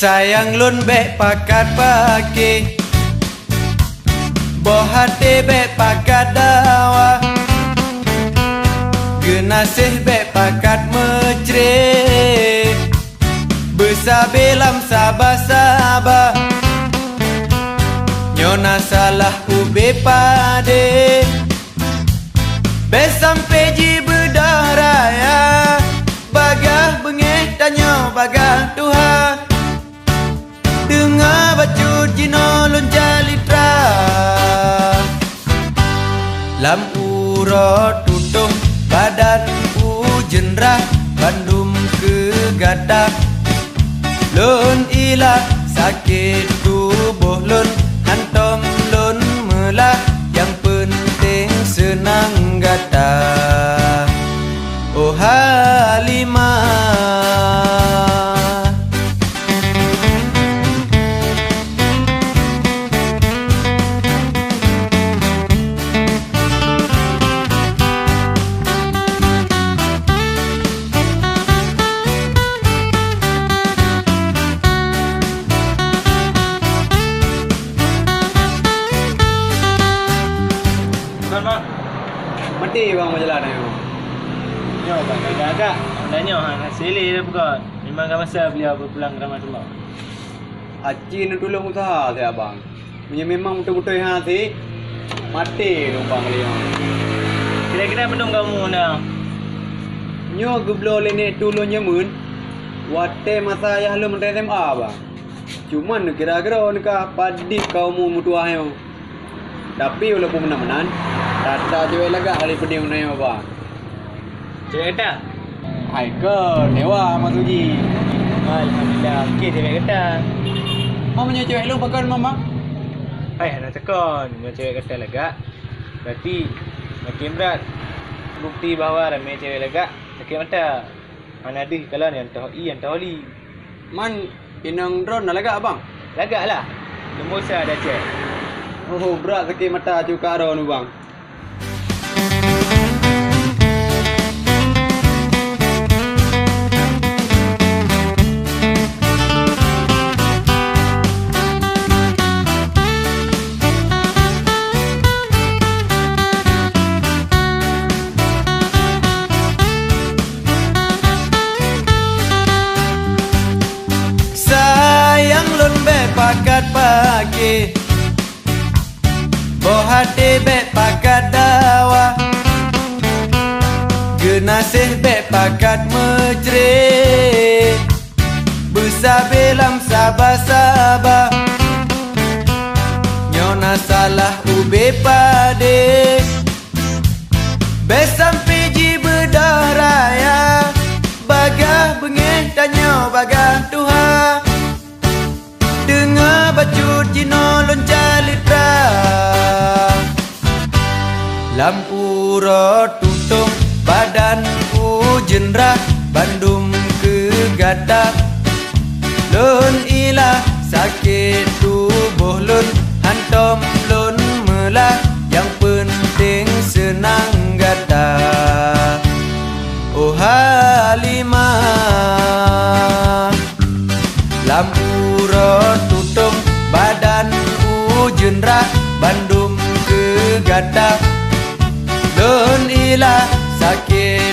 Sayang lun bek pakat pake, boh hati bek pakat dawa, genasih bek pakat mecre, besabe lam sabah-sabah, nyona salah ube pade, be sampai ji berdaraya, bagah bengeh tanya bagah Tuhan. Dengar bacut jino lun jalitra, lampu ro tutung badan ujenrah, bandum kegadah, lun ilah sakit tubuh lun, hantom lun melah, yang penting senang gata. Oh Halimah, mati bang majalah ni. Yo bang, agak-agak tanya hang sele dah bukan. Memang kan masa beliau berpulang ke rumah. Haji nak tolong usaha saya abang. Memang betul-betul yang hati mati numpang beliau. Kira-kira bendung kamu dah. Nyo geblo lenek tolong nyemun. Wate masa ayah lu menteri SMA bang. Cuman kira-kira nikah padi kaum mutuah yo. Tapi walaupun menan-menan, rata cewek lagak kali peding na yo bang. Cewek kata? Hai ke dewa Mas Uji. Alhamdulillah, okey cewek kata. Mau punya cewek lu pakai mama? Hai nak tekon, cewek kata lagak. Berarti makin berat. Bukti bahawa ramai cewek lagak. Sakit mata. Mana ada kalau ni yang tahu li. Man inang drone nak lagak abang? Lagak lah. Lemosa dah cek. Oh berat sakit mata cuka ro nu bang. Sayang lun be pakat pagi, boh hati bek pakat dawa, genasih bek pakat mecre, besabe lam sabah-sabah, nyona salah ube pade, be sampai ji berdaraya, bagah bengeh tanya bagah Tuhan. Dengar bacut jino lun jalitra, lampu ro tutung badan ujenrah, bandum kegadah, lun ilah sakit tubuh lun, hantom lun melah, yang penting senang gata. Oh Halimah, lampu ro tutung badan ujenrah, bandum kegadah, lun ilah sakit